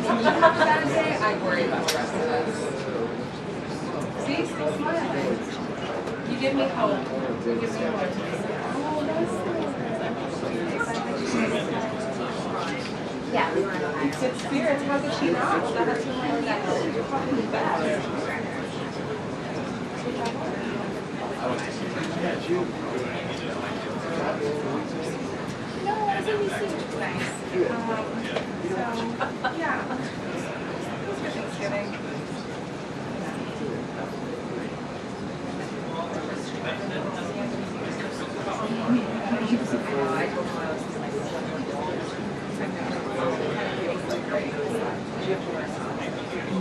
that day, I worry about the rest of us. See, still smiling. You give me hope. You give me hope. Oh, that's Yeah, we were in Ohio. good spirits. How could she not? That has to learn that you're probably bad. No, I was in DC, which is nice. So, yeah. It was for Thanksgiving.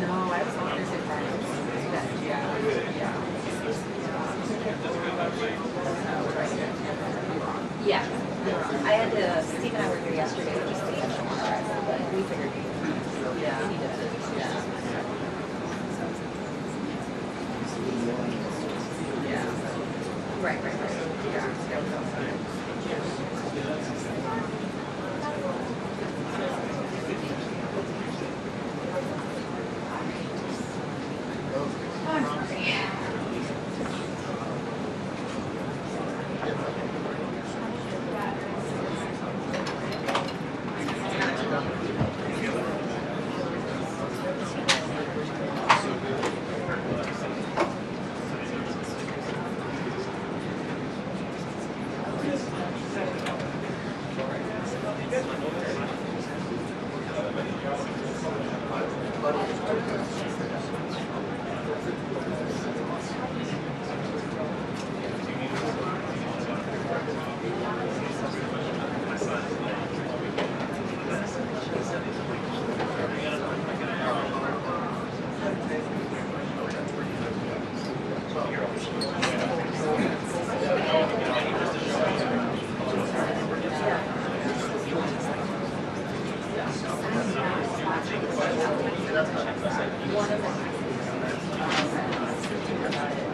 No, I was on this environment. Yeah. I had to, Steve and I were here yesterday, just to get some more, but we figured we needed it. Yeah. Right. I'm sorry.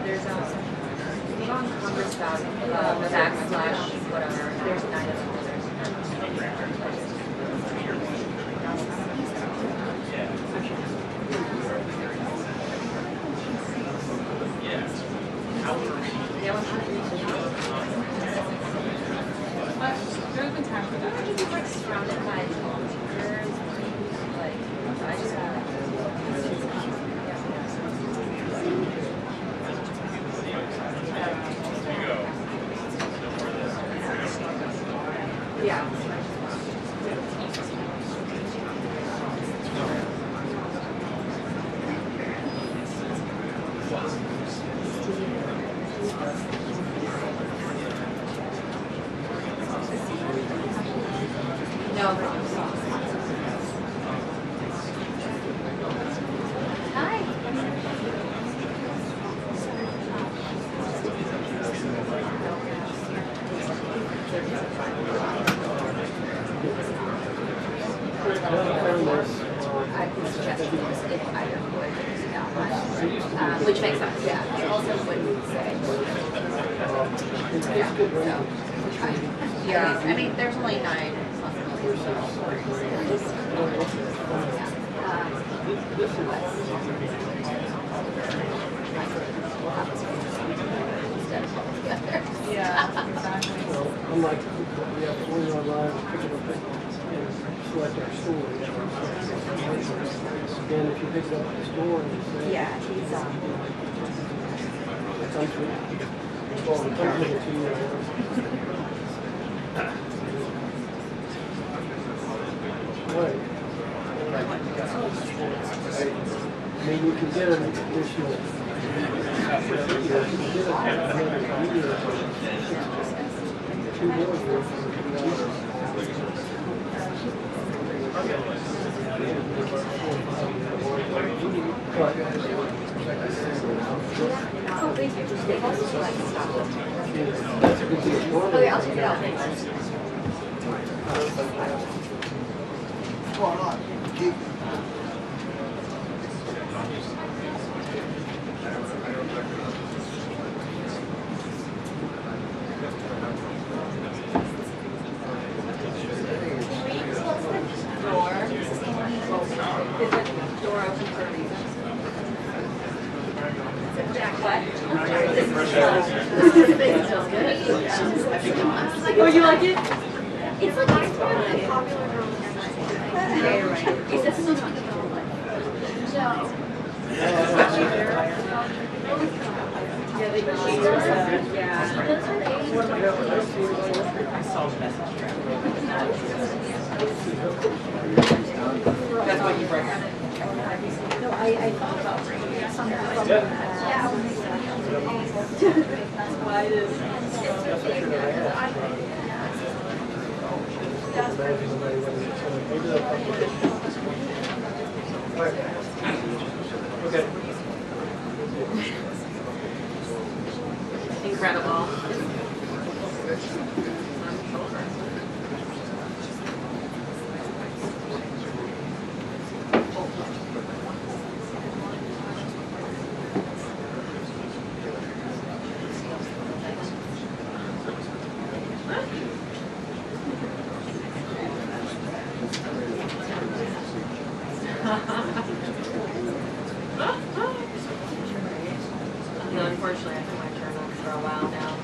There's on Congress /whatever. There's 9 of them. There's been time for that. Imagine being like surrounded by volunteers, like I just Yeah. no. Hi. Which makes sense, yeah. I also wouldn't say. Yeah, I mean, there's only 9 possibilities. Yeah, exactly. Unlike we have to go online, pick it up and select our store. Again, if you pick it up at the store and you say, Yeah, he's it comes with, well, it comes with it to you. Right. I mean, you can get an additional. Oh, thank you. They've also selected stuff. That's a good deal. Okay, I'll check it out. Thanks. What's going on? It's Oh, you like it? It's like it's more like a popular girl. Is this still not That's what you bring. No, I thought about bringing something from why it is? Okay. Incredible. No, unfortunately, I've been my journal for a while now.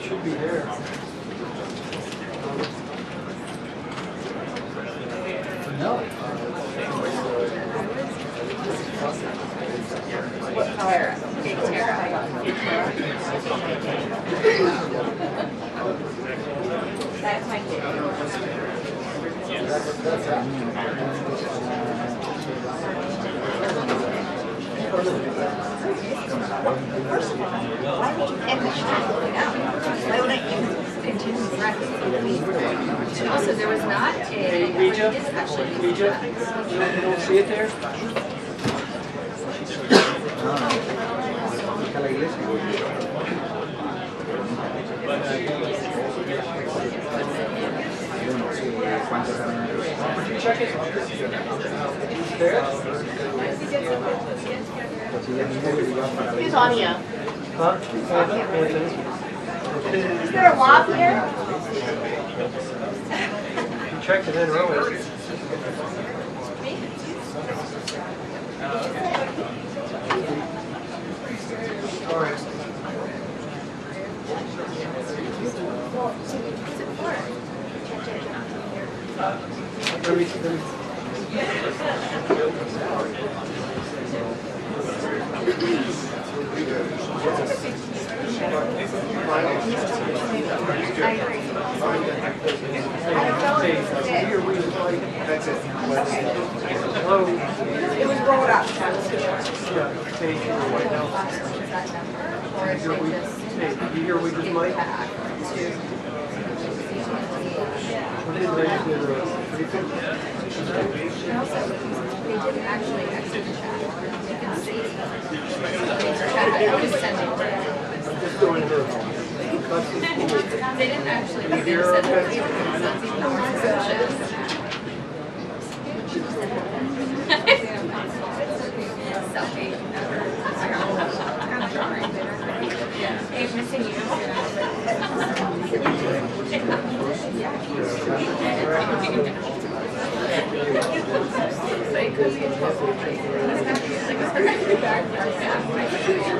Should be there. No. What color? Big Tara. That's my kid. That's that. Why would you end the show right now? Why wouldn't you continue practicing? And also, there was not a. Ouija? It is actually. Ouija? You don't see it there? check it? There? Who's on you? Huh? Is there a lock here? You checked it in earlier. All right. Let me. That's it. Hello. It was rolled up. Yeah, hey, right now. You hear we just might? We're getting ready to briefing. They didn't actually exit the chat. You can see. I was sending it. I'm just doing her. They didn't actually, they just said it was even more suspicious. Selfie. I'm sorry. Hey, missing you.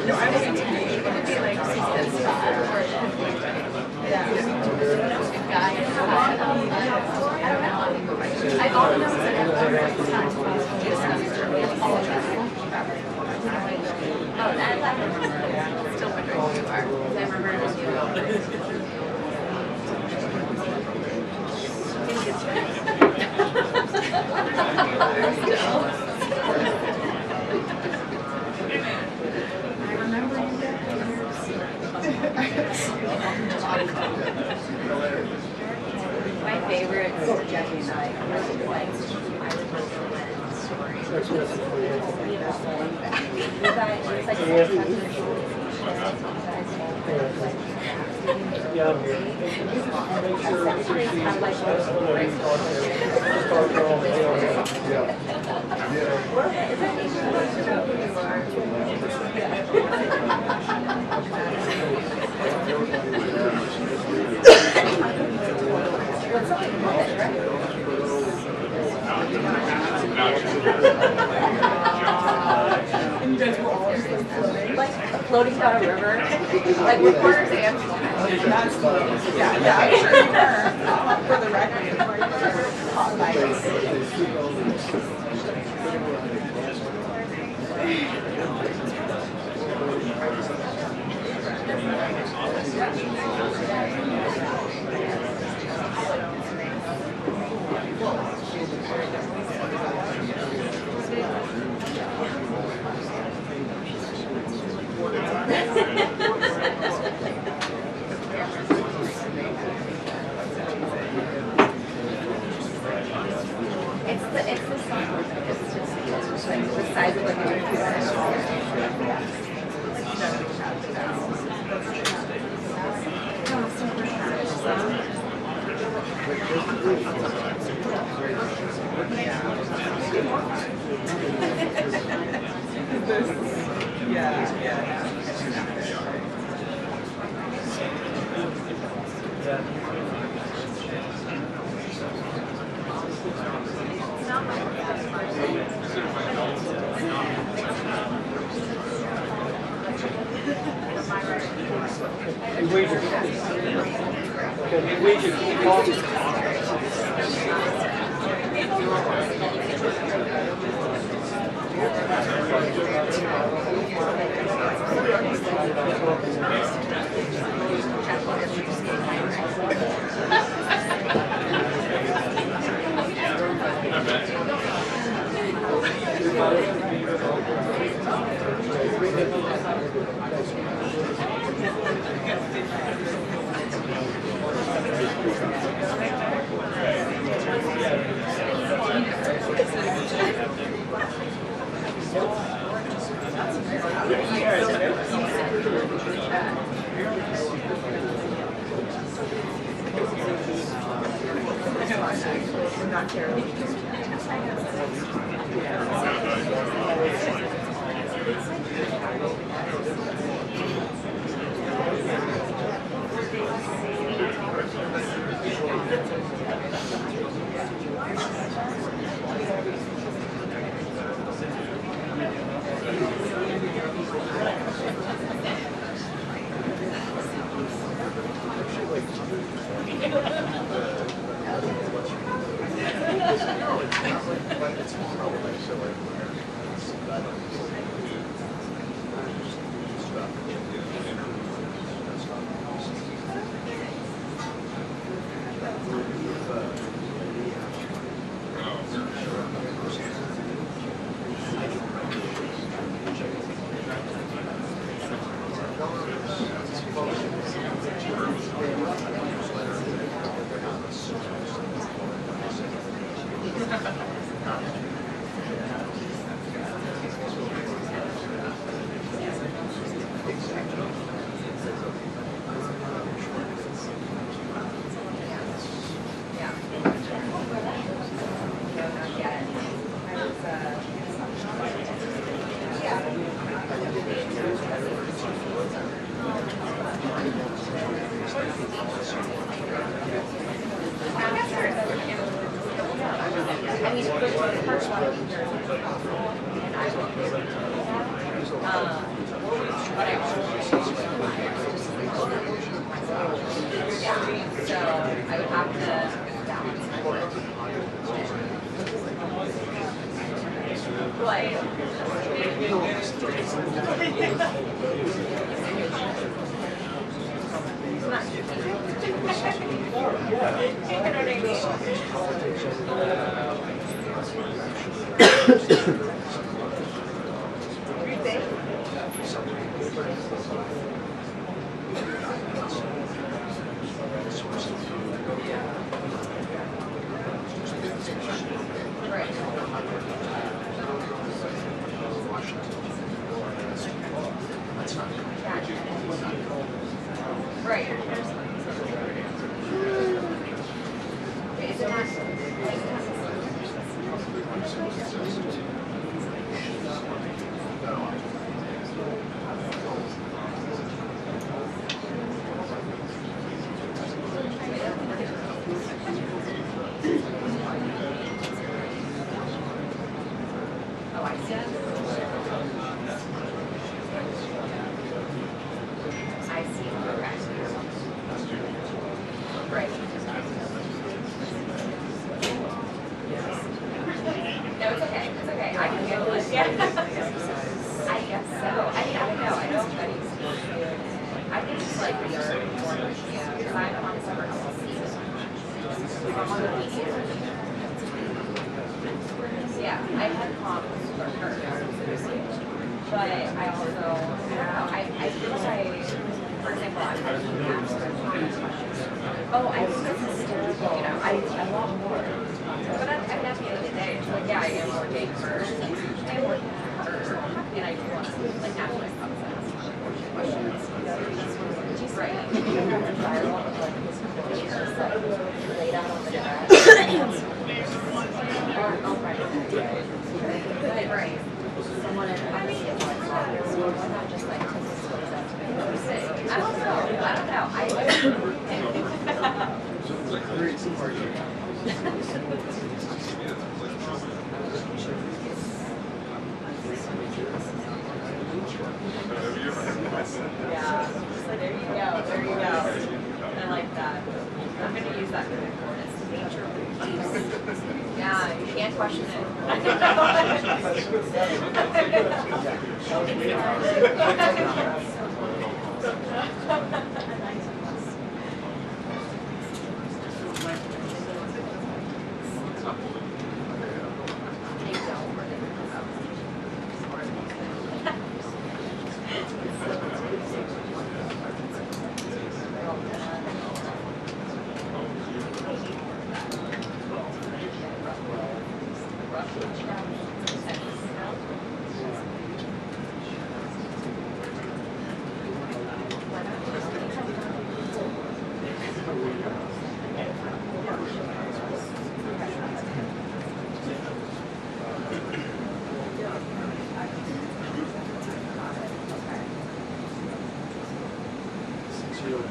No, I was thinking it would be like this spot or guy. I don't know. I all know is that oh, that still wondering who you are. I remember it was you. My favorite is Jackie and I. Yeah, I'm here. Make sure And you guys were all like floating down a river, like reporters and that's yeah, I'm sure you were. For the record, hot bites. It's the song. It's just like the size of like a not terrible.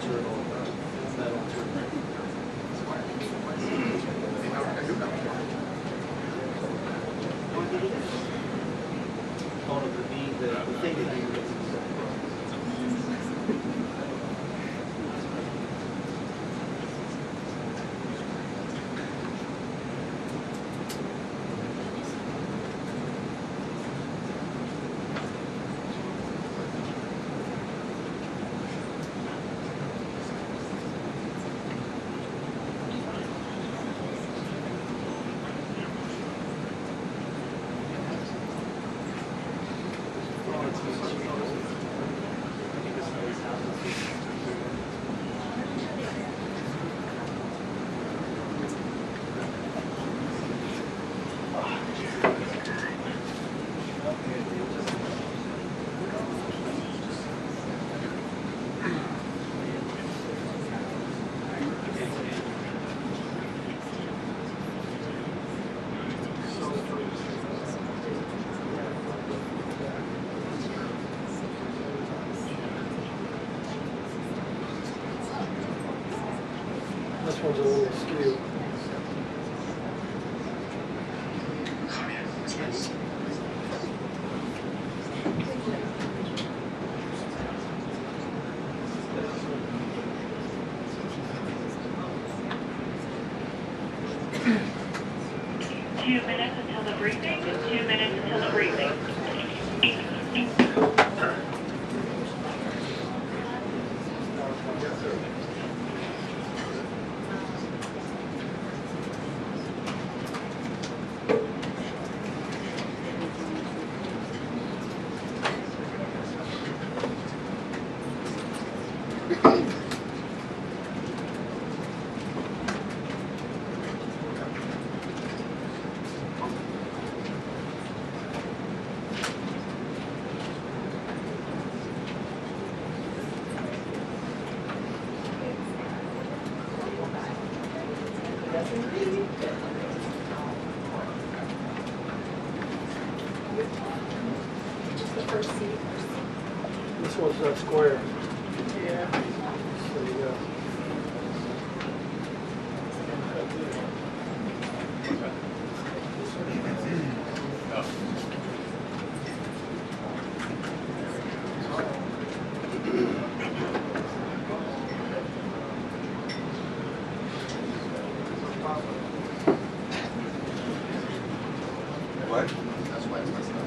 turn on metal turn. Oh, the thing that you this one's a little skew. This one's not square. Yeah. So you go. What? That's why it's messed up.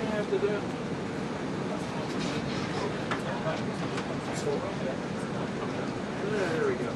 you have to do. There we go.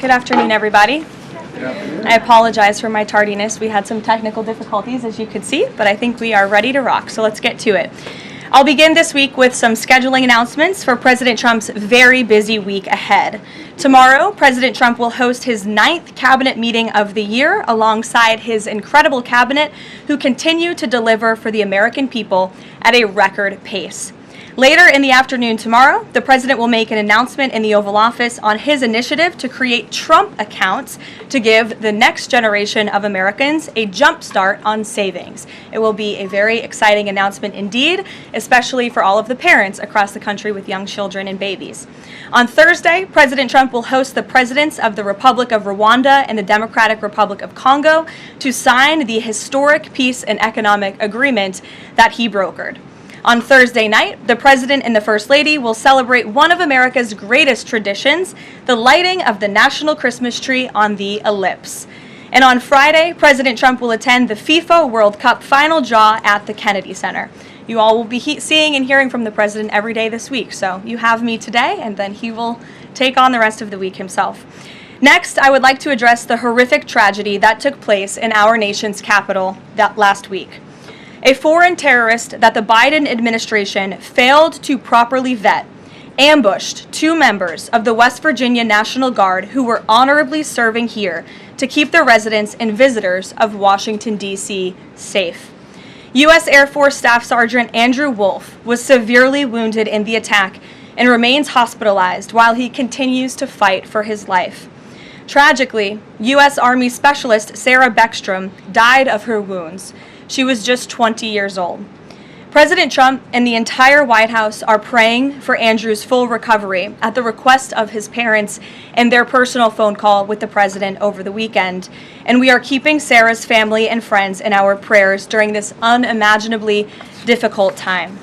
Good afternoon, everybody. I apologize for my tardiness. We had some technical difficulties, as you could see, but I think we are ready to rock, so let's get to it. I'll begin this week with some scheduling announcements for President Trump's very busy week ahead. Tomorrow, President Trump will host his 9th cabinet meeting of the year alongside his incredible cabinet, who continue to deliver for the American people at a record pace. Later in the afternoon tomorrow, the president will make an announcement in the Oval Office on his initiative to create Trump accounts to give the next generation of Americans a jump start on savings. It will be a very exciting announcement indeed, especially for all of the parents across the country with young children and babies. On Thursday, President Trump will host the presidents of the Republic of Rwanda and the Democratic Republic of Congo to sign the historic peace and economic agreement that he brokered. On Thursday night, the President and the First Lady will celebrate one of America's greatest traditions, the lighting of the National Christmas Tree on the Ellipse. And on Friday, President Trump will attend the FIFA World Cup final draw at the Kennedy Center. You all will be seeing and hearing from the President every day this week, so you have me today, and then he will take on the rest of the week himself. Next, I would like to address the horrific tragedy that took place in our nation's capital that last week. A foreign terrorist that the Biden administration failed to properly vet ambushed 2 members of the West Virginia National Guard who were honorably serving here to keep the residents and visitors of Washington, D.C. safe. U.S. Air Force Staff Sergeant Andrew Wolf was severely wounded in the attack and remains hospitalized while he continues to fight for his life. Tragically, U.S. Army Specialist Sarah Beckstrom died of her wounds. She was just 20 years old. President Trump and the entire White House are praying for Andrew's full recovery at the request of his parents and their personal phone call with the president over the weekend. And we are keeping Sarah's family and friends in our prayers during this unimaginably difficult time.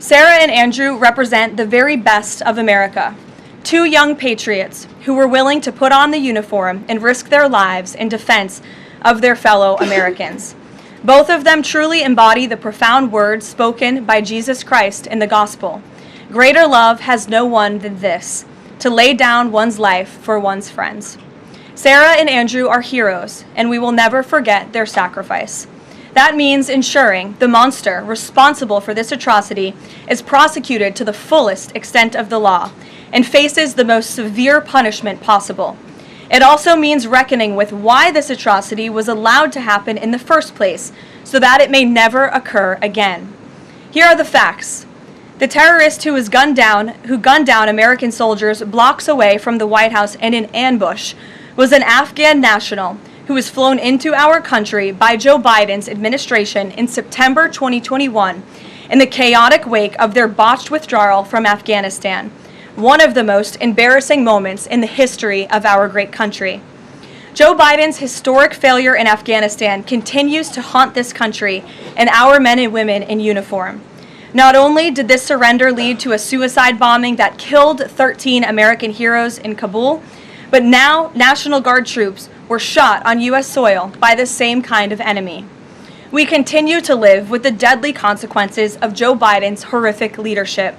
Sarah and Andrew represent the very best of America. 2 young patriots who were willing to put on the uniform and risk their lives in defense of their fellow Americans. Both of them truly embody the profound words spoken by Jesus Christ in the gospel. Greater love has no one than this, to lay down one's life for one's friends. Sarah and Andrew are heroes, and we will never forget their sacrifice. That means ensuring the monster responsible for this atrocity is prosecuted to the fullest extent of the law and faces the most severe punishment possible. It also means reckoning with why this atrocity was allowed to happen in the first place, so that it may never occur again. Here are the facts. The terrorist who gunned down American soldiers blocks away from the White House in an ambush was an Afghan national who was flown into our country by Joe Biden's administration in September 2021 in the chaotic wake of their botched withdrawal from Afghanistan. One of the most embarrassing moments in the history of our great country. Joe Biden's historic failure in Afghanistan continues to haunt this country and our men and women in uniform. Not only did this surrender lead to a suicide bombing that killed 13 American heroes in Kabul, but now National Guard troops were shot on U.S. soil by the same kind of enemy. We continue to live with the deadly consequences of Joe Biden's horrific leadership.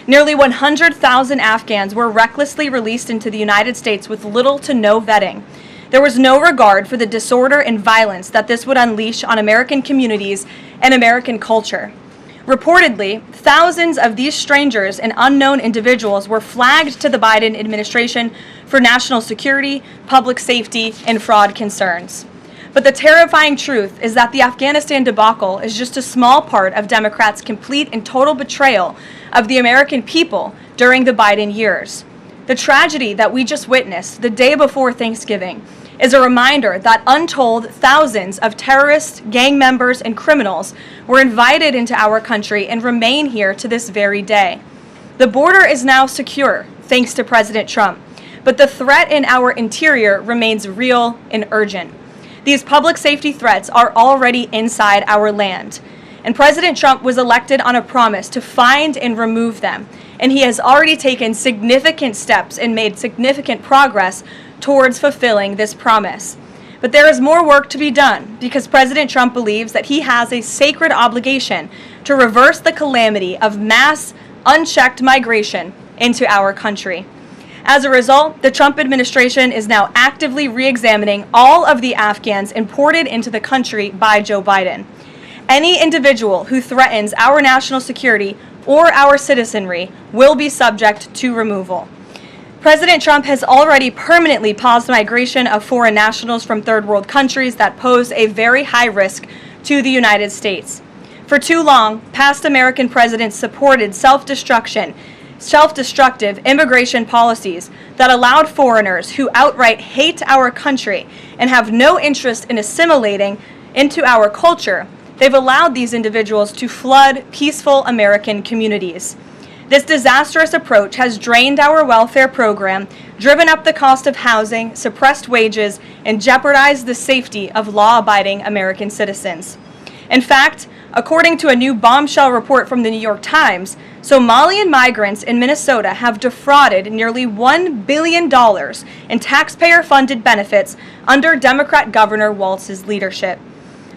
Nearly 100,000 Afghans were recklessly released into the United States with little to no vetting. There was no regard for the disorder and violence that this would unleash on American communities and American culture. Reportedly, thousands of these strangers and unknown individuals were flagged to the Biden administration for national security, public safety, and fraud concerns. But the terrifying truth is that the Afghanistan debacle is just a small part of Democrats' complete and total betrayal of the American people during the Biden years. The tragedy that we just witnessed the day before Thanksgiving is a reminder that untold thousands of terrorists, gang members, and criminals were invited into our country and remain here to this very day. The border is now secure, thanks to President Trump, but the threat in our interior remains real and urgent. These public safety threats are already inside our land, and President Trump was elected on a promise to find and remove them, and he has already taken significant steps and made significant progress towards fulfilling this promise. But there is more work to be done because President Trump believes that he has a sacred obligation to reverse the calamity of mass, unchecked migration into our country. As a result, the Trump administration is now actively re-examining all of the Afghans imported into the country by Joe Biden. Any individual who threatens our national security or our citizenry will be subject to removal. President Trump has already permanently paused migration of foreign nationals from third world countries that pose a very high risk to the United States. For too long, past American presidents supported self-destructive immigration policies that allowed foreigners who outright hate our country and have no interest in assimilating into our culture. They've allowed these individuals to flood peaceful American communities. This disastrous approach has drained our welfare program, driven up the cost of housing, suppressed wages, and jeopardized the safety of law-abiding American citizens. In fact, according to a new bombshell report from the New York Times, Somalian migrants in Minnesota have defrauded nearly $1 billion in taxpayer-funded benefits under Democrat Governor Walz's leadership.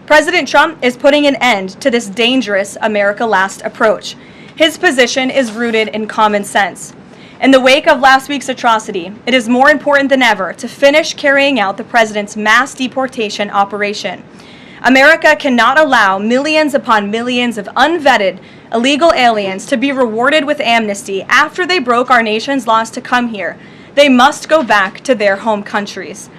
President Trump is putting an end to this dangerous America Last approach. His position is rooted in common sense. In the wake of last week's atrocity, it is more important than ever to finish carrying out the president's mass deportation operation. America cannot allow millions upon millions of unvetted illegal aliens to be rewarded with amnesty after they broke our nation's laws to come here. They must go back to their home countries.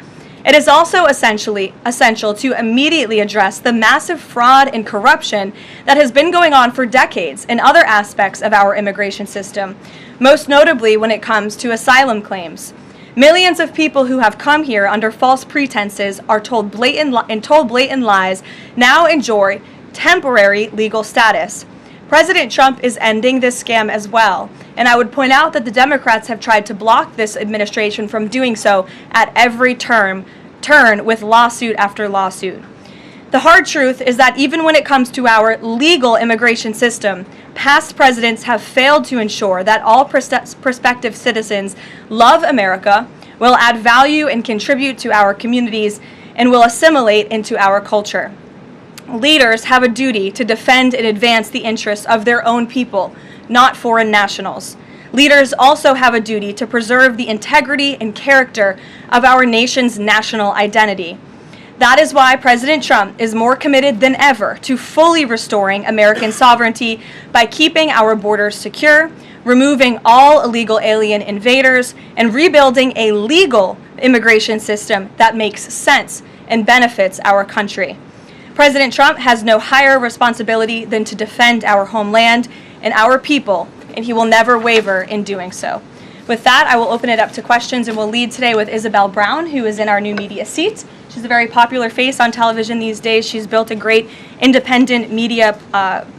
It is also essential to immediately address the massive fraud and corruption that has been going on for decades in other aspects of our immigration system, most notably when it comes to asylum claims. Millions of people who have come here under false pretenses are told blatant lies now enjoy temporary legal status. President Trump is ending this scam as well, and I would point out that the Democrats have tried to block this administration from doing so at every turn with lawsuit after lawsuit. The hard truth is that even when it comes to our legal immigration system, past presidents have failed to ensure that all prospective citizens love America, will add value and contribute to our communities, and will assimilate into our culture. Leaders have a duty to defend and advance the interests of their own people, not foreign nationals. Leaders also have a duty to preserve the integrity and character of our nation's national identity. That is why President Trump is more committed than ever to fully restoring American sovereignty by keeping our borders secure, removing all illegal alien invaders, and rebuilding a legal immigration system that makes sense and benefits our country. President Trump has no higher responsibility than to defend our homeland and our people, and he will never waver in doing so. With that, I will open it up to questions, and we'll lead today with Isabel Brown, who is in our new media seat. She's a very popular face on television these days. She's built a great independent media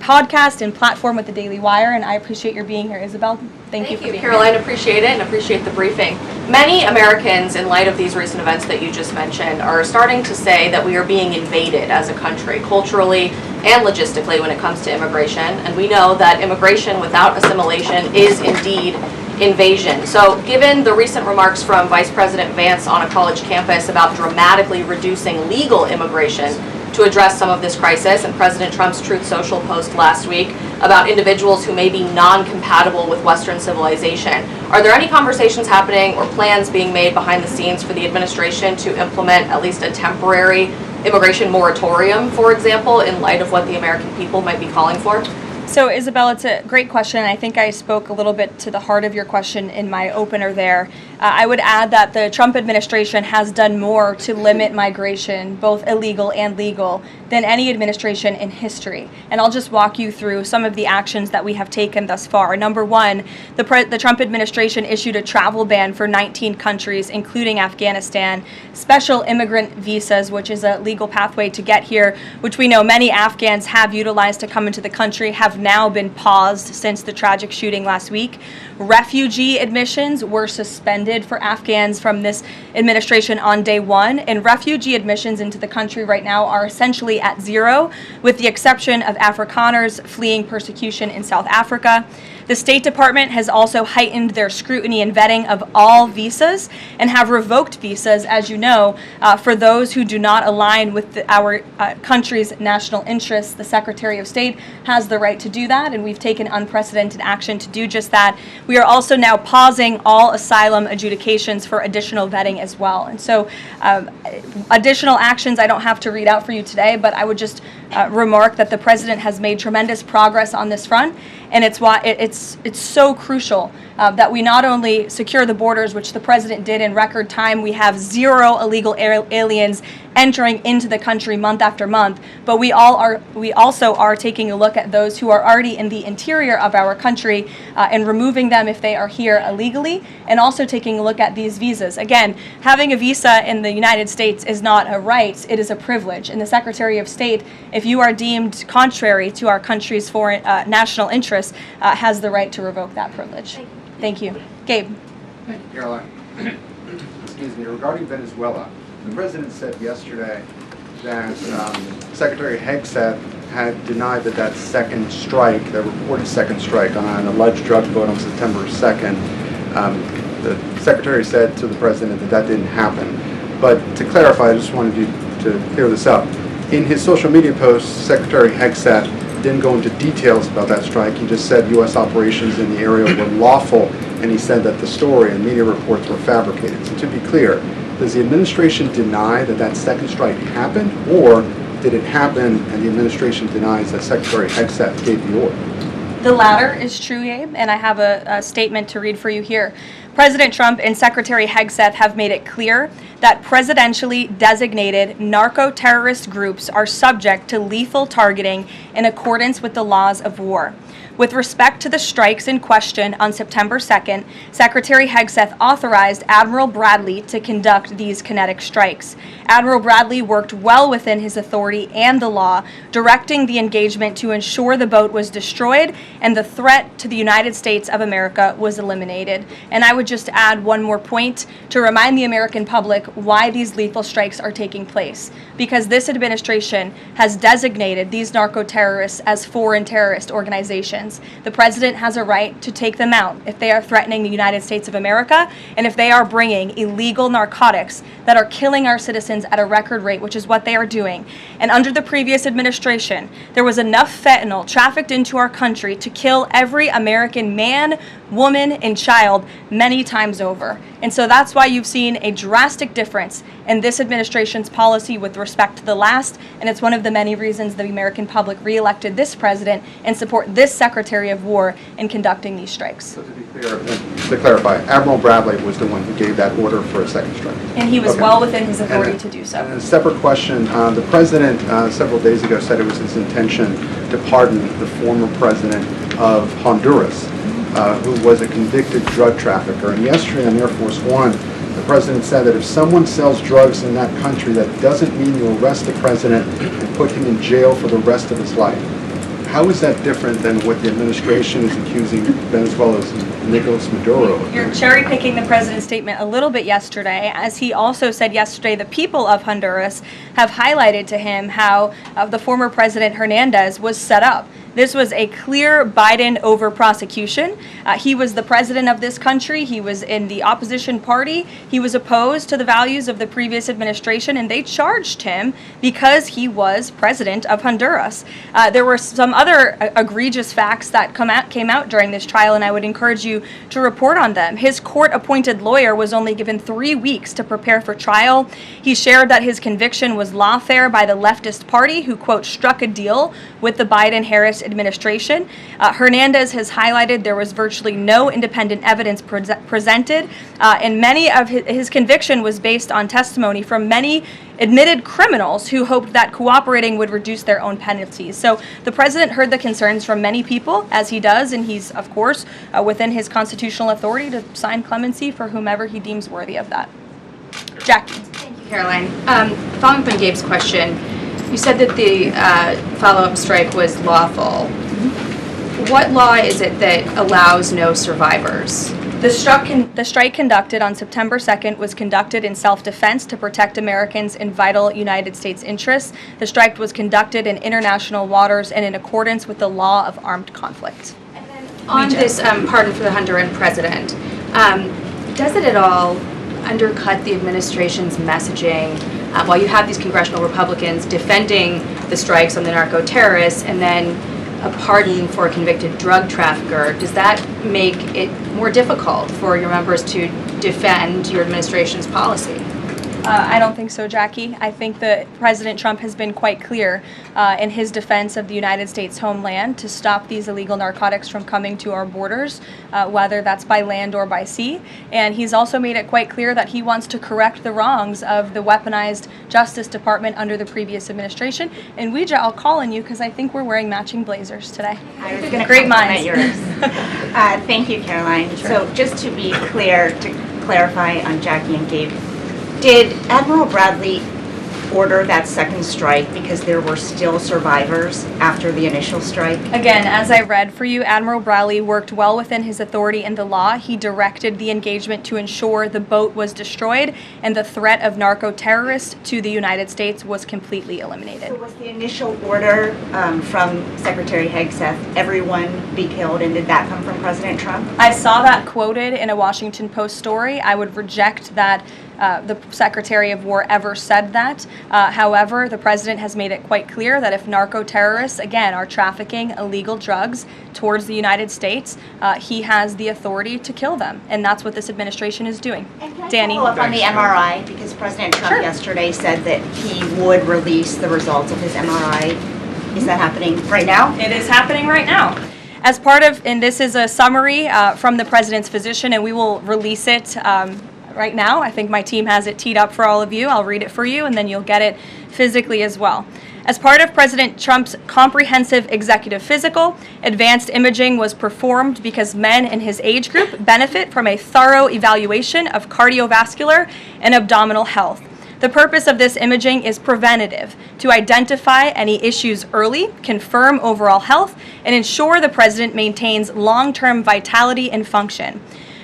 podcast and platform with the Daily Wire, and I appreciate your being here, Isabel. Thank you for being Caroline. here. Appreciate it and appreciate the briefing. Many Americans, in light of these recent events that you just mentioned, are starting to say that we are being invaded as a country, culturally and logistically, when it comes to immigration. And we know that immigration without assimilation is indeed invasion. So given the recent remarks from Vice President Vance on a college campus about dramatically reducing legal immigration to address some of this crisis, and President Trump's Truth Social post last week about individuals who may be non-compatible with Western civilization, are there any conversations happening or plans being made behind the scenes for the administration to implement at least a temporary immigration moratorium, for example, in light of what the American people might be calling for? So, Isabel, it's a great question. I think I spoke a little bit to the heart of your question in my opener there. I would add that the Trump administration has done more to limit migration, both illegal and legal, than any administration in history. And I'll just walk you through some of the actions that we have taken thus far. Number one, the Trump administration issued a travel ban for 19 countries, including Afghanistan, special immigrant visas, which is a legal pathway to get here, which we know many Afghans have utilized to come into the country, have now been paused since the tragic shooting last week. Refugee admissions were suspended for Afghans from this administration on day one, and refugee admissions into the country right now are essentially at zero, with the exception of Afrikaners fleeing persecution in South Africa. The State Department has also heightened their scrutiny and vetting of all visas and have revoked visas, as you know, for those who do not align with our country's national interests. The Secretary of State has the right to do that, and we've taken unprecedented action to do just that. We are also now pausing all asylum adjudications for additional vetting as well. And so additional actions I don't have to read out for you today, but I would just remark that the President has made tremendous progress on this front, and it's why it's so crucial that we not only secure the borders, which the President did in record time. We have zero illegal aliens entering into the country month after month, but we also are taking a look at those who are already in the interior of our country and removing them if they are here illegally, and also taking a look at these visas. Again, having a visa in the United States is not a right, it is a privilege. And the Secretary of State, if you are deemed contrary to our country's foreign national interests, has the right to revoke that privilege. Thank you. Gabe. Thank you, Caroline. Excuse me. Regarding Venezuela, the President said yesterday that Secretary Hegseth had denied that second strike, that reported second strike on an alleged drug vote on September 2nd, the Secretary said to the President that didn't happen. But to clarify, I just wanted you to clear this up. In his social media post, Secretary Hegseth didn't go into details about that strike. He just said U.S. operations in the area were lawful, and he said that the story and media reports were fabricated. So to be clear, does the administration deny that second strike happened, or did it happen and the administration denies that Secretary Hegseth gave the order? The latter is true, Gabe, and I have a statement to read for you here. President Trump and Secretary Hegseth have made it clear that presidentially designated narco-terrorist groups are subject to lethal targeting in accordance with the laws of war. With respect to the strikes in question on September 2nd, Secretary Hegseth authorized Admiral Bradley to conduct these kinetic strikes. Admiral Bradley worked well within his authority and the law, directing the engagement to ensure the boat was destroyed and the threat to the United States of America was eliminated. And I would just add one more point to remind the American public why these lethal strikes are taking place. Because this administration has designated these narco-terrorists as foreign terrorist organizations. The President has a right to take them out if they are threatening the United States of America and if they are bringing illegal narcotics that are killing our citizens at a record rate, which is what they are doing. And under the previous administration, there was enough fentanyl trafficked into our country to kill every American man, woman, and child many times over. And so that's why you've seen a drastic difference in this administration's policy with respect to the last, and it's one of the many reasons the American public reelected this president and support this Secretary of War in conducting these strikes. So to be clear, to clarify, Admiral Bradley was the one who gave that order for a second strike. And he was well within his authority to do so. And a separate question, the President several days ago said it was his intention to pardon the former president of Honduras, who was a convicted drug trafficker. And yesterday on Air Force One, the president said that if someone sells drugs in that country, that doesn't mean you arrest the president and put him in jail for the rest of his life. How is that different than what the administration is accusing Venezuela's Nicolas Maduro of? You're cherry picking the president's statement a little bit yesterday, as he also said yesterday the people of Honduras have highlighted to him how the former president Hernandez was set up. This was a clear Biden over prosecution. He was the president of this country. He was in the opposition party. He was opposed to the values of the previous administration, and they charged him because he was president of Honduras. There were some other egregious facts that came out during this trial, and I would encourage you to report on them. His court-appointed lawyer was only given 3 weeks to prepare for trial. He shared that his conviction was lawfare by the leftist party, who, quote, struck a deal with the Biden-Harris administration. Hernandez has highlighted there was virtually no independent evidence presented, and many of his conviction was based on testimony from many admitted criminals who hoped that cooperating would reduce their own penalties. So the president heard the concerns from many people, as he does, and he's, of course, within his constitutional authority to sign clemency for whomever he deems worthy of that. Jackie. Thank you, Caroline. Following up on Gabe's question, you said that the follow-up strike was lawful. What law is it that allows no survivors? The strike conducted on September 2nd was conducted in self-defense to protect Americans in vital United States interests. The strike was conducted in international waters and in accordance with the law of armed conflict. And then on this pardon for the Honduran president, does it at all undercut the administration's messaging while you have these congressional Republicans defending the strikes on the narco-terrorists and then a pardon for a convicted drug trafficker? Does that make it more difficult for your members to defend your administration's policy? I don't think so, Jackie. I think that President Trump has been quite clear in his defense of the United States homeland to stop these illegal narcotics from coming to our borders, whether that's by land or by sea. And he's also made it quite clear that he wants to correct the wrongs of the weaponized Justice Department under the previous administration. And Ouija, I'll call on you because I think we're wearing matching blazers today. I was going to Great compliment minds. yours. Thank you, Caroline. Sure. So just to be clear, to clarify on Jackie and Gabe, did Admiral Bradley order that second strike because there were still survivors after the initial strike? Again, as I read for you, Admiral Bradley worked well within his authority in the law. He directed the engagement to ensure the boat was destroyed and the threat of narco-terrorists to the United States was completely eliminated. So was the initial order from Secretary Hegseth, everyone be killed, and did that come from President Trump? I saw that quoted in a Washington Post story. I would reject that the Secretary of War ever said that. However, the president has made it quite clear that if narco-terrorists, again, are trafficking illegal drugs towards the United States, he has the authority to kill them. And that's what this administration is doing. And can I Danny? follow up on the MRI? Because President Trump Sure. yesterday said that he would release the results of his MRI. Is that happening right now? It is happening right now. As part of, and this is a summary from the president's physician, and we will release it right now. I think my team has it teed up for all of you. I'll read it for you, and then you'll get it physically as well. As part of President Trump's comprehensive executive physical, advanced imaging was performed because men in his age group benefit from a thorough evaluation of cardiovascular and abdominal health. The purpose of this imaging is preventative, to identify any issues early, confirm overall health, and ensure the president maintains long-term vitality and function.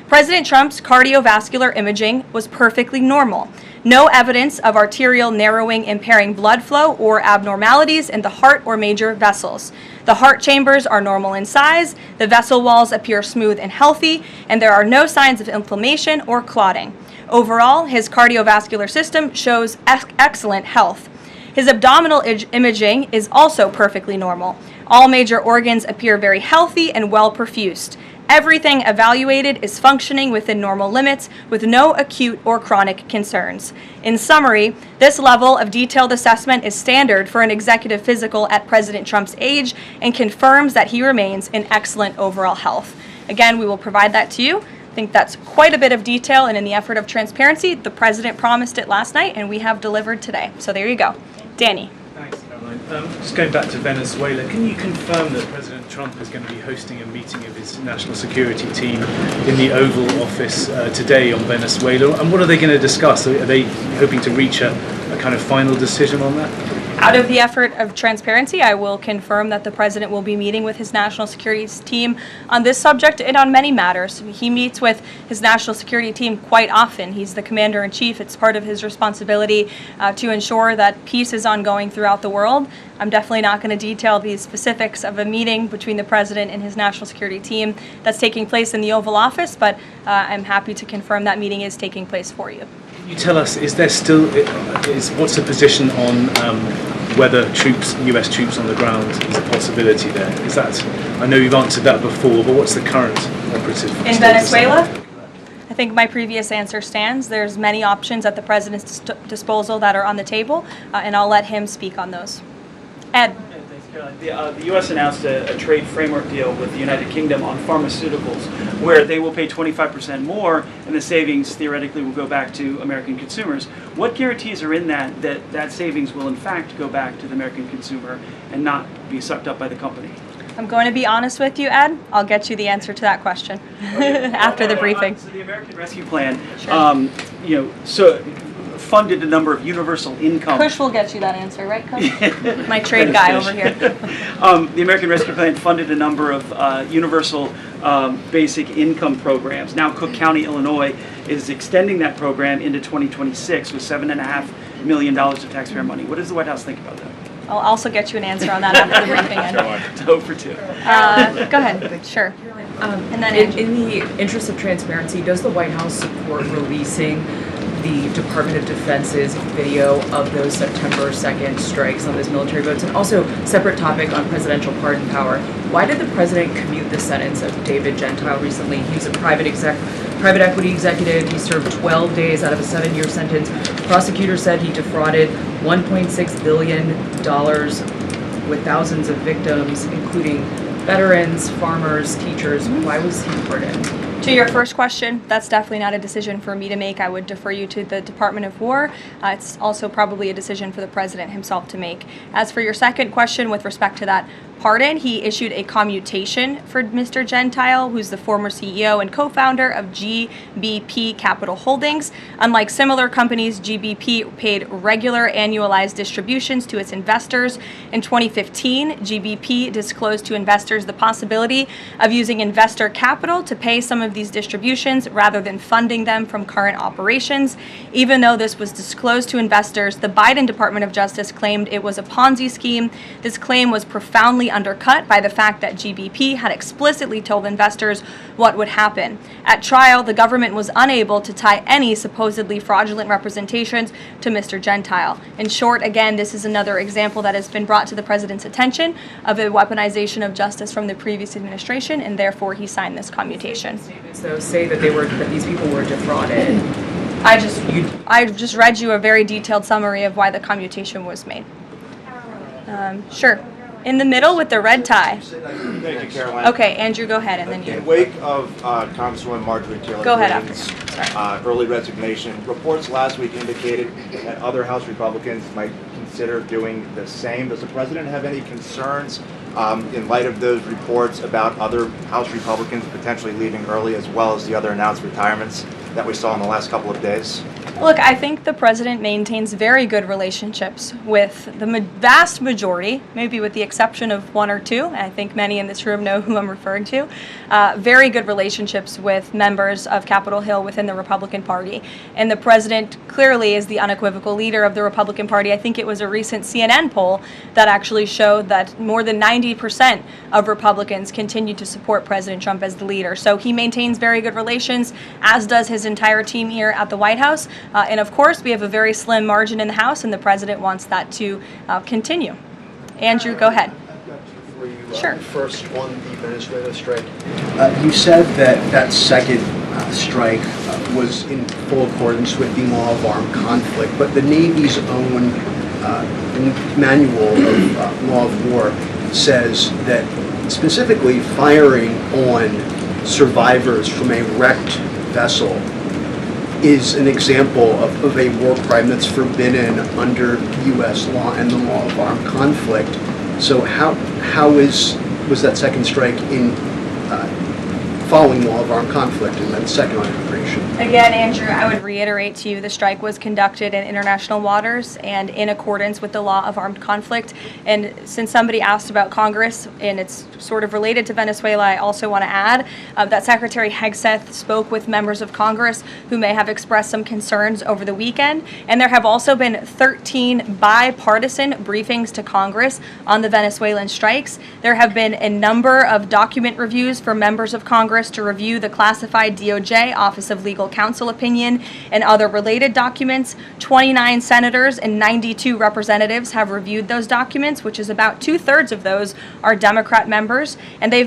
President Trump's cardiovascular imaging was perfectly normal. No evidence of arterial narrowing impairing blood flow or abnormalities in the heart or major vessels. The heart chambers are normal in size, the vessel walls appear smooth and healthy, and there are no signs of inflammation or clotting. Overall, his cardiovascular system shows excellent health. His abdominal imaging is also perfectly normal. All major organs appear very healthy and well perfused. Everything evaluated is functioning within normal limits with no acute or chronic concerns. In summary, this level of detailed assessment is standard for an executive physical at President Trump's age and confirms that he remains in excellent overall health. Again, we will provide that to you. I think that's quite a bit of detail, and in the effort of transparency, the president promised it last night, and we have delivered today. So there you go. Danny. Thanks, Caroline. Just going back to Venezuela, can you confirm that President Trump is going to be hosting a meeting of his national security team in the Oval Office today on Venezuela? And what are they going to discuss? Are they hoping to reach a kind of final decision on that? Out of the effort of transparency, I will confirm that the president will be meeting with his national security team on this subject and on many matters. He meets with his national security team quite often. He's the commander-in-chief. It's part of his responsibility to ensure that peace is ongoing throughout the world. I'm definitely not going to detail the specifics of a meeting between the president and his national security team that's taking place in the Oval Office, but I'm happy to confirm that meeting is taking place for you. Can you tell us, is there still, what's the position on whether US troops on the ground is a possibility there? Is that, I know you've answered that before, but what's the current operative in Venezuela? I think my previous answer stands. There's many options at the president's disposal that are on the table, and I'll let him speak on those. Ed. Thanks, Caroline. The U.S. announced a trade framework deal with the United Kingdom on pharmaceuticals, where they will pay 25% more, and the savings theoretically will go back to American consumers. What guarantees are in that savings will in fact go back to the American consumer and not be sucked up by the company? I'm going to be honest with you, Ed. I'll get you the answer to that question after the briefing. So the American Rescue Plan, sure. Funded a number of universal income. Kush will get you that answer, right, Kush? My trade guy over here. The American Rescue Plan funded a number of universal basic income programs. Now Cook County, Illinois is extending that program into 2026 with $7.5 million of taxpayer money. What does the White House think about that? I'll also get you an answer on that after the briefing ends. 2 for 2. Go ahead. Sure. And then in the interest of transparency, does the White House support releasing the Department of Defense's video of those September 2nd strikes on those military boats? And also, separate topic on presidential pardon power. Why did the president commute the sentence of David Gentile recently? He was a private equity executive. He served 12 days out of a 7-year sentence. Prosecutors said he defrauded $1.6 billion with thousands of victims, including veterans, farmers, teachers. Why was he pardoned? To your first question, that's definitely not a decision for me to make. I would defer you to the Department of War. It's also probably a decision for the president himself to make. As for your second question with respect to that pardon, he issued a commutation for Mr. Gentile, who's the former CEO and co-founder of GBP Capital Holdings. Unlike similar companies, GBP paid regular annualized distributions to its investors. In 2015, GBP disclosed to investors the possibility of using investor capital to pay some of these distributions rather than funding them from current operations. Even though this was disclosed to investors, the Biden Department of Justice claimed it was a Ponzi scheme. This claim was profoundly undercut by the fact that GBP had explicitly told investors what would happen. At trial, the government was unable to tie any supposedly fraudulent representations to Mr. Gentile. In short, again, this is another example that has been brought to the president's attention of a weaponization of justice from the previous administration, and therefore he signed this commutation. So say that these people were defrauded. I just read you a very detailed summary of why the commutation was made. Sure. In the middle with the red tie. Thank you, Caroline. Okay, Andrew, go ahead, and then you. In wake of Congresswoman Marjorie Taylor Greene's early resignation, reports last week indicated that other House Republicans might consider doing the same. Does the president have any concerns in light of those reports about other House Republicans potentially leaving early, as well as the other announced retirements that we saw in the last couple of days? Look, I think the president maintains very good relationships with the vast majority, maybe with the exception of one or two. I think many in this room know who I'm referring to. Very good relationships with members of Capitol Hill within the Republican Party. And the president clearly is the unequivocal leader of the Republican Party. I think it was a recent CNN poll that actually showed that more than 90% of Republicans continue to support President Trump as the leader. So he maintains very good relations, as does his entire team here at the White House. And of course, we have a very slim margin in the House, and the president wants that to continue. Andrew, go ahead. I've got two for you. Sure. First, on the Venezuela strike. You said that second strike was in full accordance with the law of armed conflict, but the Navy's own manual of law of war says that specifically firing on survivors from a wrecked vessel is an example of a war crime that's forbidden under U.S. law and the law of armed conflict. So how was that second strike in following law of armed conflict and then second on immigration? Again, Andrew, I would reiterate to you the strike was conducted in international waters and in accordance with the law of armed conflict. And since somebody asked about Congress, and it's sort of related to Venezuela, I also want to add that Secretary Hegseth spoke with members of Congress who may have expressed some concerns over the weekend. And there have also been 13 bipartisan briefings to Congress on the Venezuelan strikes. There have been a number of document reviews for members of Congress to review the classified DOJ Office of Legal Counsel opinion and other related documents. 29 senators and 92 representatives have reviewed those documents, which is about 2/3 of those are Democrat members, and they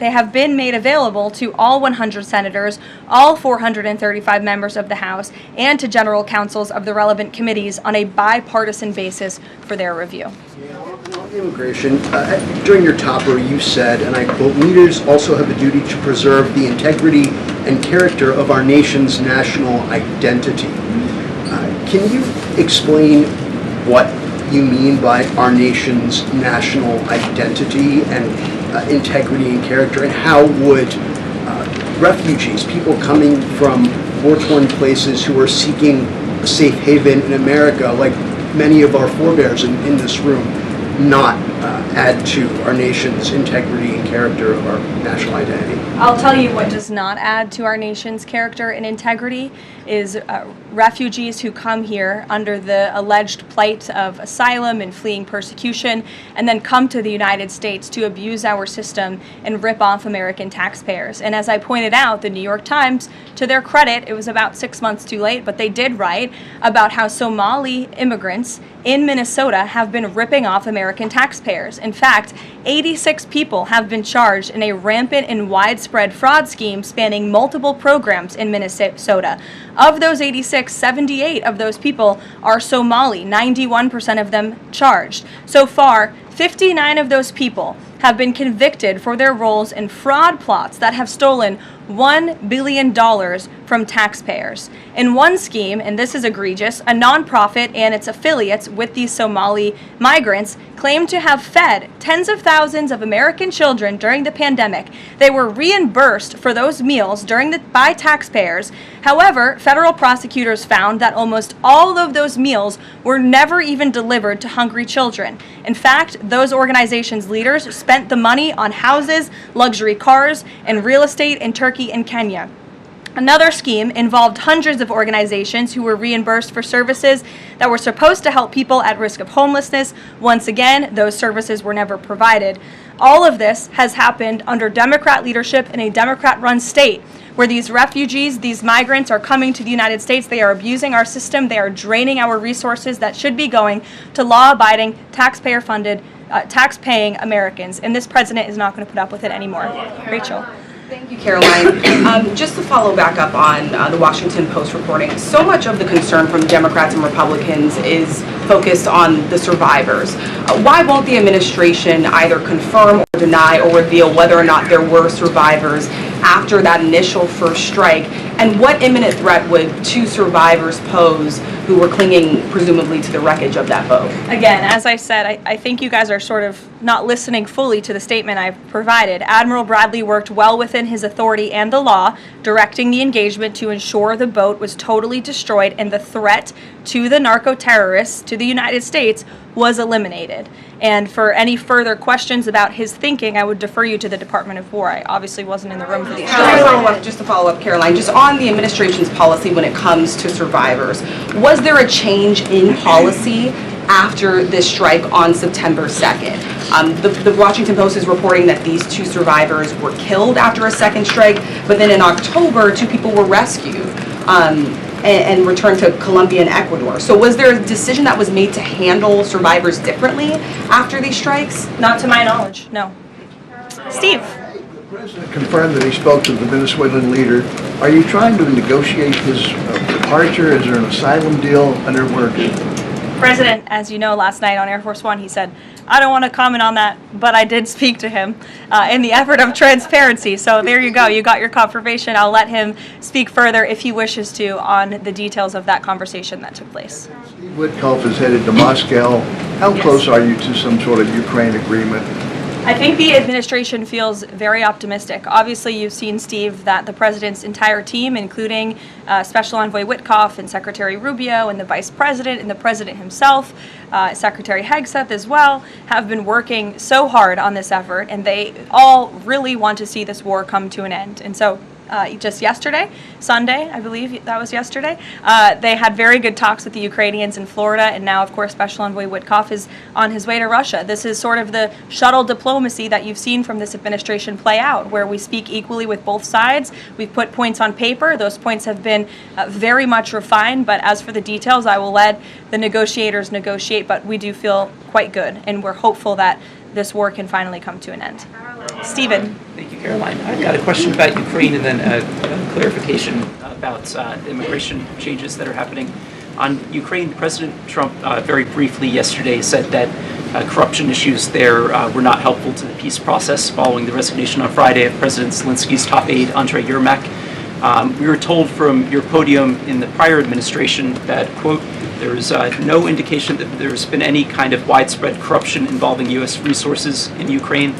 have been made available to all 100 senators, all 435 members of the House, and to general counsels of the relevant committees on a bipartisan basis for their review. On immigration, during your topper you said, and I quote, "Leaders also have a duty to preserve the integrity and character of our nation's national identity." Can you explain what you mean by our nation's national identity and integrity and character, and how would refugees, people coming from war-torn places who are seeking a safe haven in America, like many of our forebears in this room, not add to our nation's integrity and character of our national identity? I'll tell you what does not add to our nation's character and integrity is refugees who come here under the alleged plight of asylum and fleeing persecution, and then come to the United States to abuse our system and rip off American taxpayers. And as I pointed out, the New York Times, to their credit, it was about 6 months too late, but they did write about how Somali immigrants in Minnesota have been ripping off American taxpayers. In fact, 86 people have been charged in a rampant and widespread fraud scheme spanning multiple programs in Minnesota. Of those 86, 78 of those people are Somali, 91% of them charged. So far, 59 of those people have been convicted for their roles in fraud plots that have stolen $1 billion from taxpayers. In one scheme, and this is egregious, a nonprofit and its affiliates with these Somali migrants claimed to have fed tens of thousands of American children during the pandemic. They were reimbursed for those meals by taxpayers. However, federal prosecutors found that almost all of those meals were never even delivered to hungry children. In fact, those organizations' leaders spent the money on houses, luxury cars, and real estate in Turkey and Kenya. Another scheme involved hundreds of organizations who were reimbursed for services that were supposed to help people at risk of homelessness. Once again, those services were never provided. All of this has happened under Democrat leadership in a Democrat-run state, where these refugees, these migrants are coming to the United States. They are abusing our system. They are draining our resources that should be going to law-abiding, taxpayer-funded, tax-paying Americans. And this president is not going to put up with it anymore. Rachel. Thank you, Karoline. Just to follow back up on the Washington Post reporting, so much of the concern from Democrats and Republicans is focused on the survivors. Why won't the administration either confirm or deny or reveal whether or not there were survivors after that initial first strike? And what imminent threat would two survivors pose who were clinging presumably to the wreckage of that boat? Again, as I said, I think you guys are sort of not listening fully to the statement I've provided. Admiral Bradley worked well within his authority and the law, directing the engagement to ensure the boat was totally destroyed and the threat to the narco-terrorists, to the United States, was eliminated. And for any further questions about his thinking, I would defer you to the Department of War. I obviously wasn't in the room for these. Just to follow up, Karoline, just on the administration's policy when it comes to survivors, was there a change in policy after this strike on September 2nd? The Washington Post is reporting that these two survivors were killed after a second strike, but then in October, two people were rescued and returned to Colombia and Ecuador. So was there a decision that was made to handle survivors differently after these strikes? Not to my knowledge, no. Steve. The president confirmed that he spoke to the Venezuelan leader. Are you trying to negotiate his departure? Is there an asylum deal under work? President, as you know, last night on Air Force One, he said, I don't want to comment on that, but I did speak to him in the effort of transparency. So there you go. You got your confirmation. I'll let him speak further if he wishes to on the details of that conversation that took place. Steve Witkoff is headed to Moscow. How close are you to some sort of Ukraine agreement? I think the administration feels very optimistic. Obviously, you've seen, Steve, that the president's entire team, including Special Envoy Witkoff and Secretary Rubio and the vice president and the president himself, Secretary Hegseth as well, have been working so hard on this effort, and they all really want to see this war come to an end. And so just yesterday, Sunday, I believe that was yesterday, they had very good talks with the Ukrainians in Florida, and now, of course, Special Envoy Witkoff is on his way to Russia. This is sort of the shuttle diplomacy that you've seen from this administration play out, where we speak equally with both sides. We've put points on paper. Those points have been very much refined, but as for the details, I will let the negotiators negotiate, but we do feel quite good, and we're hopeful that this war can finally come to an end. Stephen. Thank you, Caroline. I've got a question about Ukraine and then a clarification about the immigration changes that are happening. On Ukraine, President Trump very briefly yesterday said that corruption issues there were not helpful to the peace process following the resignation on Friday of President Zelensky's top aide, Andriy Yermak. We were told from your podium in the prior administration that, quote, there is no indication that there's been any kind of widespread corruption involving U.S. resources in Ukraine.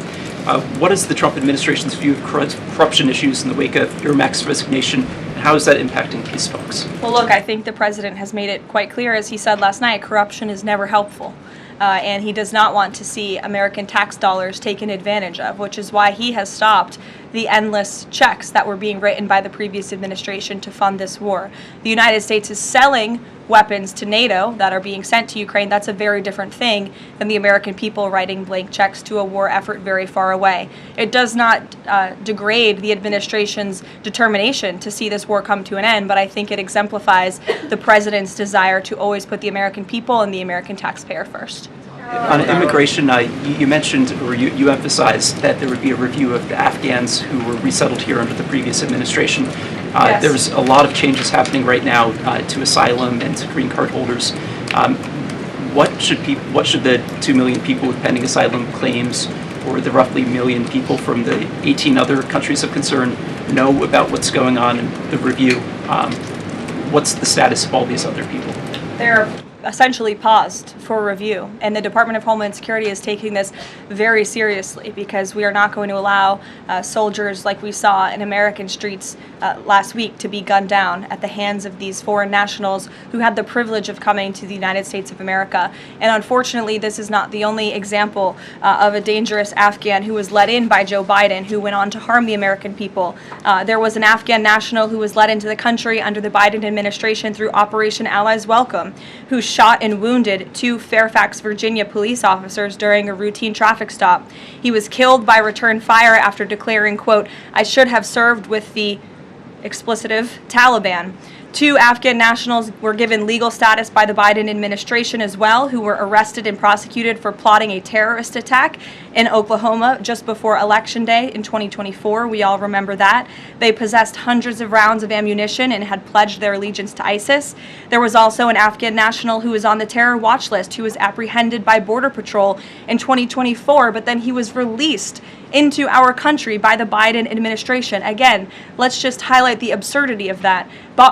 What is the Trump administration's view of corruption issues in the wake of Yermak's resignation, and how is that impacting peace talks? Well, look, I think the president has made it quite clear, as he said last night, corruption is never helpful. And he does not want to see American tax dollars taken advantage of, which is why he has stopped the endless checks that were being written by the previous administration to fund this war. The United States is selling weapons to NATO that are being sent to Ukraine. That's a very different thing than the American people writing blank checks to a war effort very far away. It does not degrade the administration's determination to see this war come to an end, but I think it exemplifies the president's desire to always put the American people and the American taxpayer first. On immigration, you mentioned, or you emphasized that there would be a review of the Afghans who were resettled here under the previous administration. Yes. There's a lot of changes happening right now to asylum and to green card holders. What should the 2 million people with pending asylum claims, or the roughly 1 million people from the 18 other countries of concern, know about what's going on in the review? What's the status of all these other people? They're essentially paused for review, and the Department of Homeland Security is taking this very seriously, because we are not going to allow soldiers like we saw in American streets last week to be gunned down at the hands of these foreign nationals who had the privilege of coming to the United States of America. And unfortunately, this is not the only example of a dangerous Afghan who was let in by Joe Biden, who went on to harm the American people. There was an Afghan national who was let into the country under the Biden administration through Operation Allies Welcome, who shot and wounded 2 Fairfax, Virginia police officers during a routine traffic stop. He was killed by return fire after declaring, quote, "I should have served with the explicitive Taliban." 2 Afghan nationals were given legal status by the Biden administration as well, who were arrested and prosecuted for plotting a terrorist attack in Oklahoma just before Election Day in 2024. We all remember that. They possessed hundreds of rounds of ammunition and had pledged their allegiance to ISIS. There was also an Afghan national who was on the terror watch list who was apprehended by Border Patrol in 2024, but then he was released into our country by the Biden administration. Again, let's just highlight the absurdity of that.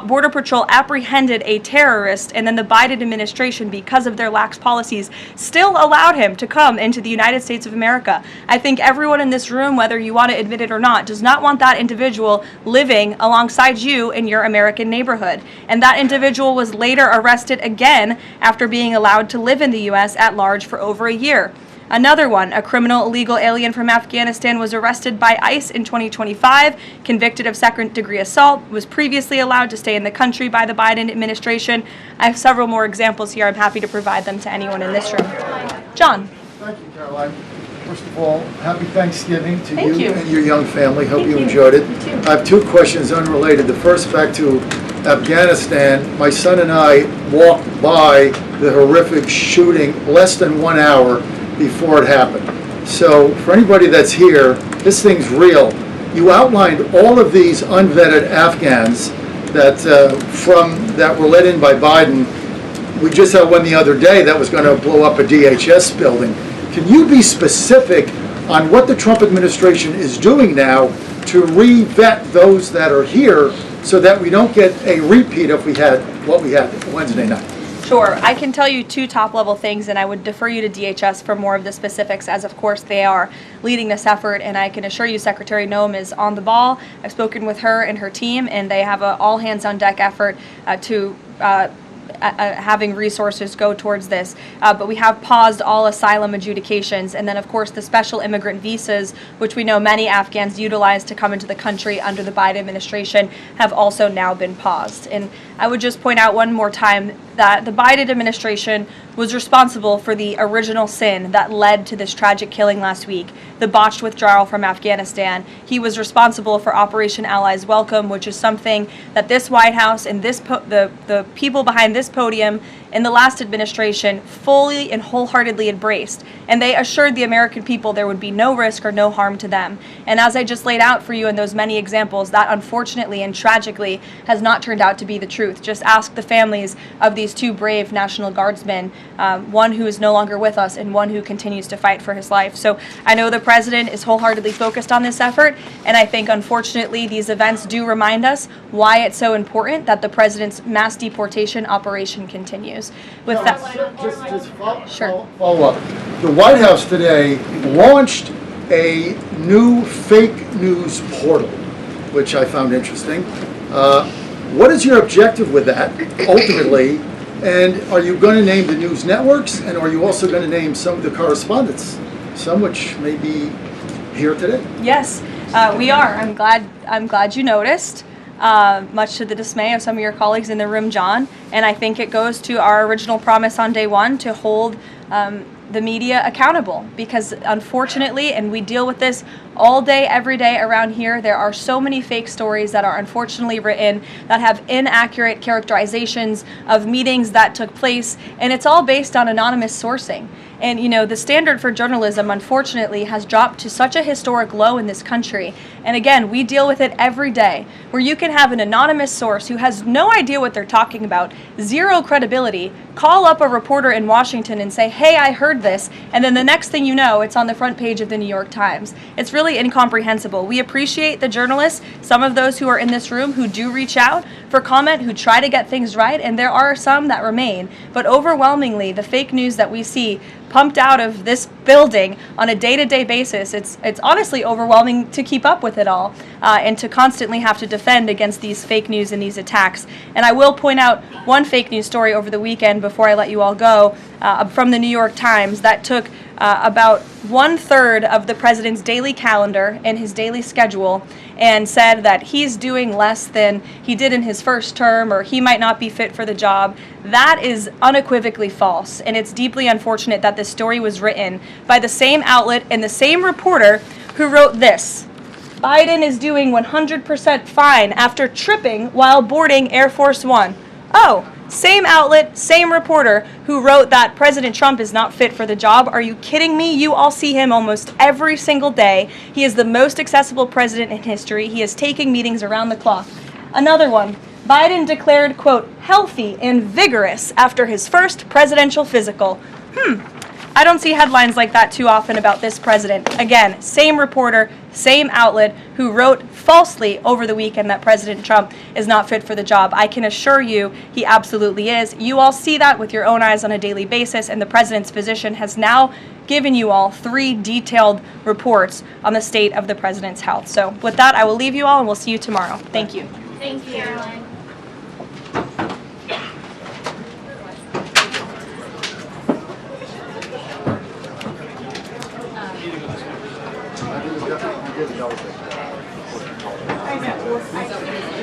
Border Patrol apprehended a terrorist, and then the Biden administration, because of their lax policies, still allowed him to come into the United States of America. I think everyone in this room, whether you want to admit it or not, does not want that individual living alongside you in your American neighborhood. And that individual was later arrested again after being allowed to live in the U.S. at large for over a year. Another one, a criminal illegal alien from Afghanistan, was arrested by ICE in 2025, convicted of second-degree assault, was previously allowed to stay in the country by the Biden administration. I have several more examples here. I'm happy to provide them to anyone in this room. John. Thank you, Caroline. First of all, happy Thanksgiving to Thank you and your young family. Hope you enjoyed it. I have 2 questions unrelated. The first, back to Afghanistan. My son and I walked by the horrific shooting less than 1 hour before it happened. So for anybody that's here, this thing's real. You outlined all of these unvetted Afghans that were let in by Biden. We just had one the other day that was going to blow up a DHS building. Can you be specific on what the Trump administration is doing now to re-vet those that are here so that we don't get a repeat of what we had Wednesday night? Sure. I can tell you two top-level things, and I would defer you to DHS for more of the specifics, as of course they are leading this effort, and I can assure you Secretary Noem is on the ball. I've spoken with her and her team, and they have an all-hands-on-deck effort to having resources go towards this. But we have paused all asylum adjudications, and then of course the special immigrant visas, which we know many Afghans utilize to come into the country under the Biden administration, have also now been paused. And I would just point out one more time that the Biden administration was responsible for the original sin that led to this tragic killing last week, the botched withdrawal from Afghanistan. He was responsible for Operation Allies Welcome, which is something that this White House and the people behind this podium in the last administration fully and wholeheartedly embraced. And they assured the American people there would be no risk or no harm to them. And as I just laid out for you in those many examples, that unfortunately and tragically has not turned out to be the truth. Just ask the families of these two brave National Guardsmen, one who is no longer with us and one who continues to fight for his life. So I know the president is wholeheartedly focused on this effort, and I think unfortunately these events do remind us why it's so important that the president's mass deportation operation continues. With that, just follow up. The White House today launched a new fake news portal, which I found interesting. What is your objective with that, ultimately? And are you going to name the news networks, and are you also going to name some of the correspondents, some which may be here today? Yes, we are. I'm glad you noticed. Much to the dismay of some of your colleagues in the room, John. And I think it goes to our original promise on day one to hold the media accountable, because unfortunately, and we deal with this all day, every day around here, there are so many fake stories that are unfortunately written that have inaccurate characterizations of meetings that took place, and it's all based on anonymous sourcing. And you know, the standard for journalism, unfortunately, has dropped to such a historic low in this country. And again, we deal with it every day, where you can have an anonymous source who has no idea what they're talking about, zero credibility, call up a reporter in Washington and say, hey, I heard this, and then the next thing you know, it's on the front page of the New York Times. It's really incomprehensible. We appreciate the journalists, some of those who are in this room who do reach out for comment, who try to get things right, and there are some that remain. But overwhelmingly, the fake news that we see pumped out of this building on a day-to-day basis, it's honestly overwhelming to keep up with it all, and to constantly have to defend against these fake news and these attacks. And I will point out one fake news story over the weekend before I let you all go, from the New York Times that took about 1/3 of the president's daily calendar and his daily schedule and said that he's doing less than he did in his first term, or he might not be fit for the job. That is unequivocally false, and it's deeply unfortunate that this story was written by the same outlet and the same reporter who wrote this: Biden is doing 100% fine after tripping while boarding Air Force One. Oh, same outlet, same reporter who wrote that President Trump is not fit for the job. Are you kidding me? You all see him almost every single day. He is the most accessible president in history. He is taking meetings around the clock. Another one. Biden declared, quote, healthy and vigorous after his first presidential physical. I don't see headlines like that too often about this president. Again, same reporter, same outlet who wrote falsely over the weekend that President Trump is not fit for the job. I can assure you he absolutely is. You all see that with your own eyes on a daily basis, and the president's physician has now given you all 3 detailed reports on the state of the president's health. So with that, I will leave you all, and we'll see you tomorrow. Thank you. Thank you, Caroline. I